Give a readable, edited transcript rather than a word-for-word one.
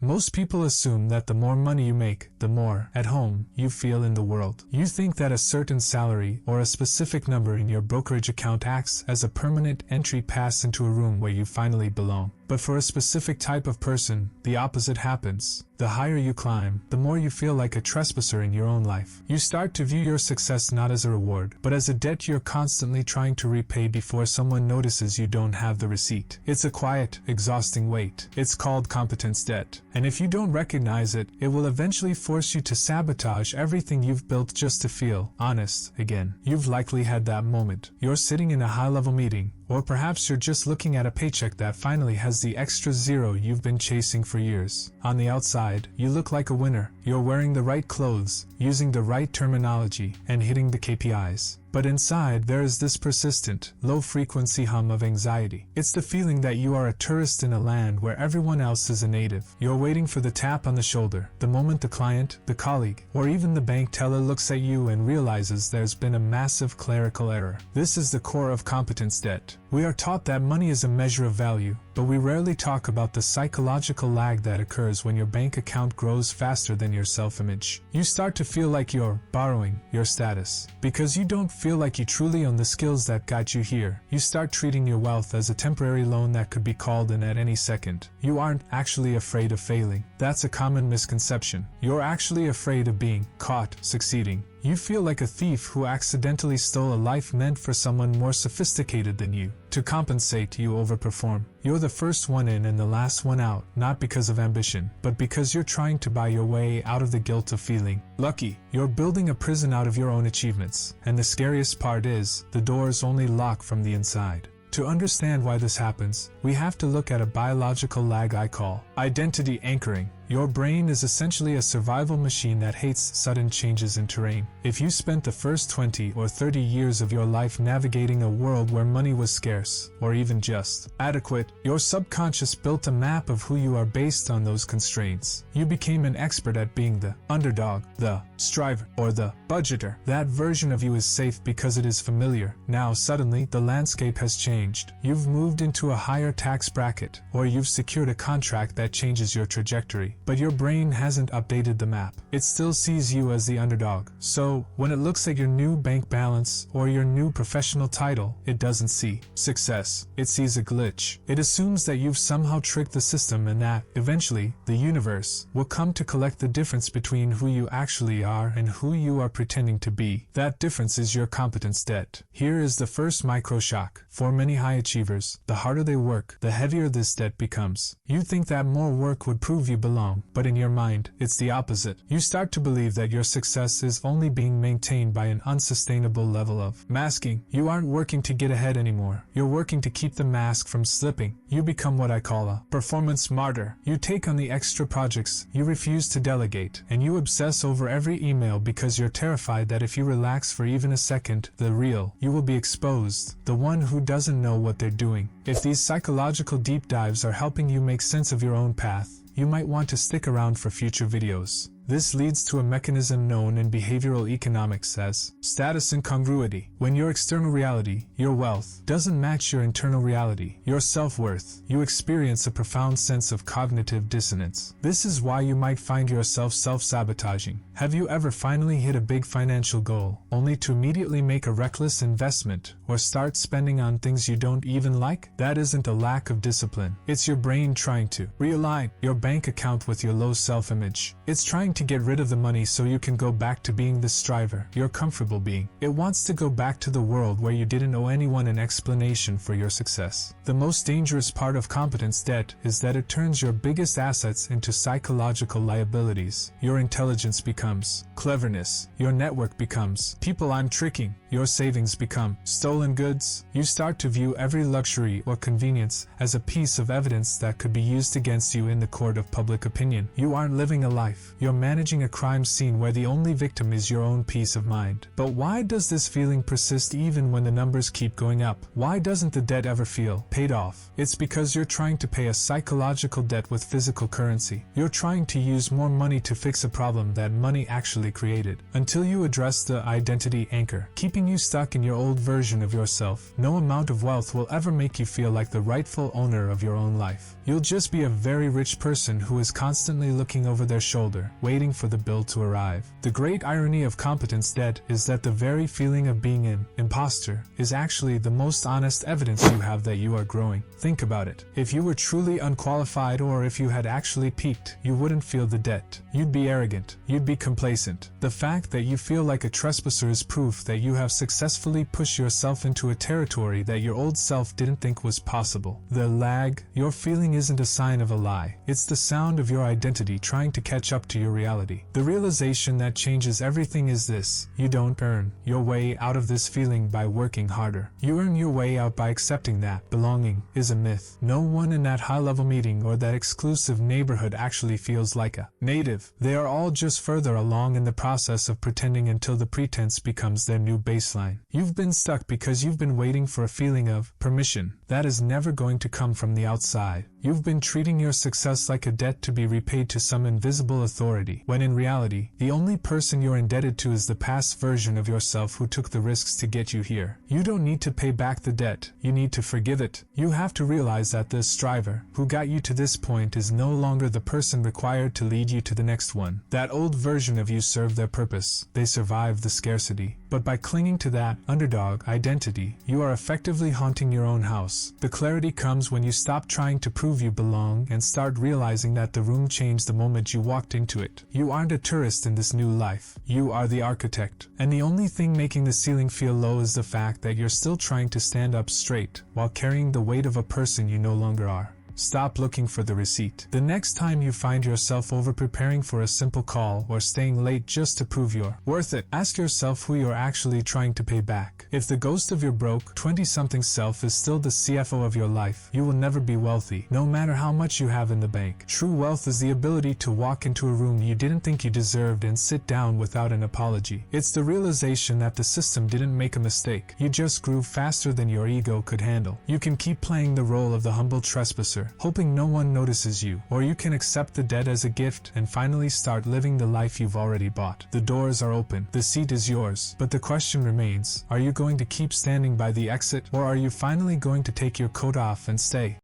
Most people assume that the more money you make, the more at home you feel in the world. You think that a certain salary or a specific number in your brokerage account acts as a permanent entry pass into a room where you finally belong. But for a specific type of person, the opposite happens. The higher you climb, the more you feel like a trespasser in your own life. You start to view your success not as a reward, but as a debt you're constantly trying to repay before someone notices you don't have the receipt. It's a quiet, exhausting weight. It's called competence debt. And if you don't recognize it, it will eventually force you to sabotage everything you've built just to feel honest again. You've likely had that moment. You're sitting in a high-level meeting, or perhaps you're just looking at a paycheck that finally has the extra zero you've been chasing for years. On the outside, you look like a winner. You're wearing the right clothes, using the right terminology, and hitting the KPIs. But inside, there is this persistent, low-frequency hum of anxiety. It's the feeling that you are a tourist in a land where everyone else is a native. You're waiting for the tap on the shoulder, the moment the client, the colleague, or even the bank teller looks at you and realizes there's been a massive clerical error. This is the core of competence debt. We are taught that money is a measure of value, but we rarely talk about the psychological lag that occurs when your bank account grows faster than your self-image. You start to feel like you're borrowing your status. Because you don't feel like you truly own the skills that got you here, you start treating your wealth as a temporary loan that could be called in at any second. You aren't actually afraid of failing. That's a common misconception. You're actually afraid of being caught succeeding. You feel like a thief who accidentally stole a life meant for someone more sophisticated than you. To compensate, you overperform. You're the first one in and the last one out, not because of ambition, but because you're trying to buy your way out of the guilt of feeling lucky. You're building a prison out of your own achievements, and the scariest part is, the doors only lock from the inside. To understand why this happens, we have to look at a biological lag I call identity anchoring. Your brain is essentially a survival machine that hates sudden changes in terrain. If you spent the first 20 or 30 years of your life navigating a world where money was scarce, or even just adequate, your subconscious built a map of who you are based on those constraints. You became an expert at being the underdog, the striver, or the budgeter. That version of you is safe because it is familiar. Now suddenly, the landscape has changed. You've moved into a higher tax bracket, or you've secured a contract that changes your trajectory. But your brain hasn't updated the map. It still sees you as the underdog. So, when it looks at your new bank balance or your new professional title, it doesn't see success. It sees a glitch. It assumes that you've somehow tricked the system and that, eventually, the universe will come to collect the difference between who you actually are and who you are pretending to be. That difference is your competence debt. Here is the first micro shock. For many high achievers, the harder they work, the heavier this debt becomes. You think that more work would prove you belong, but in your mind, it's the opposite. You start to believe that your success is only being maintained by an unsustainable level of masking. You aren't working to get ahead anymore. You're working to keep the mask from slipping. You become what I call a performance martyr. You take on the extra projects, you refuse to delegate, and you obsess over every email because you're terrified that if you relax for even a second, the real you will be exposed, the one who doesn't know what they're doing. If these psychological deep dives are helping you make sense of your own path, you might want to stick around for future videos. This leads to a mechanism known in behavioral economics as status incongruity. When your external reality, your wealth, doesn't match your internal reality, your self-worth, you experience a profound sense of cognitive dissonance. This is why you might find yourself self-sabotaging. Have you ever finally hit a big financial goal, only to immediately make a reckless investment or start spending on things you don't even like? That isn't a lack of discipline. It's your brain trying to realign your bank account with your low self-image. It's trying to get rid of the money so you can go back to being the striver you're comfortable being. It wants to go back to the world where you didn't owe anyone an explanation for your success. The most dangerous part of competence debt is that it turns your biggest assets into psychological liabilities. Your intelligence becomes cleverness. Your network becomes people I'm tricking. Your savings become stolen goods. You start to view every luxury or convenience as a piece of evidence that could be used against you in the court of public opinion. You aren't living a life. You're managing a crime scene where the only victim is your own peace of mind. But why does this feeling persist even when the numbers keep going up? Why doesn't the debt ever feel paid off? It's because you're trying to pay a psychological debt with physical currency. You're trying to use more money to fix a problem that money actually created. Until you address the identity anchor, keeping you stuck in your old version of yourself, no amount of wealth will ever make you feel like the rightful owner of your own life. You'll just be a very rich person who is constantly looking over their shoulder, waiting for the bill to arrive. The great irony of competence debt is that the very feeling of being an imposter is actually the most honest evidence you have that you are growing. Think about it. If you were truly unqualified, or if you had actually peaked, you wouldn't feel the debt. You'd be arrogant. You'd be complacent. The fact that you feel like a trespasser is proof that you have successfully pushed yourself into a territory that your old self didn't think was possible. The lag you're feeling isn't a sign of a lie. It's the sound of your identity trying to catch up to your reality. The realization that changes everything is this: you don't earn your way out of this feeling by working harder. You earn your way out by accepting that belonging is a myth. No one in that high-level meeting or that exclusive neighborhood actually feels like a native. They are all just further along in the process of pretending until the pretense becomes their new baseline. You've been stuck because you've been waiting for a feeling of permission that is never going to come from the outside. You've been treating your success like a debt to be repaid to some invisible authority, when in reality, the only person you're indebted to is the past version of yourself who took the risks to get you here. You don't need to pay back the debt, you need to forgive it. You have to realize that the striver who got you to this point is no longer the person required to lead you to the next one. That old version of you served their purpose. They survived the scarcity. But by clinging to that underdog identity, you are effectively haunting your own house. The clarity comes when you stop trying to prove you belong and start realizing that the room changed the moment you walked into it. You aren't a tourist in this new life. You are the architect. And the only thing making the ceiling feel low is the fact that you're still trying to stand up straight while carrying the weight of a person you no longer are. Stop looking for the receipt. The next time you find yourself over-preparing for a simple call or staying late just to prove you're worth it, ask yourself who you're actually trying to pay back. If the ghost of your broke 20-something self is still the CFO of your life, you will never be wealthy, no matter how much you have in the bank. True wealth is the ability to walk into a room you didn't think you deserved and sit down without an apology. It's the realization that the system didn't make a mistake. You just grew faster than your ego could handle. You can keep playing the role of the humble trespasser, hoping no one notices you, or you can accept the debt as a gift and finally start living the life you've already bought. The doors are open, the seat is yours, but the question remains: are you going to keep standing by the exit, or are you finally going to take your coat off and stay?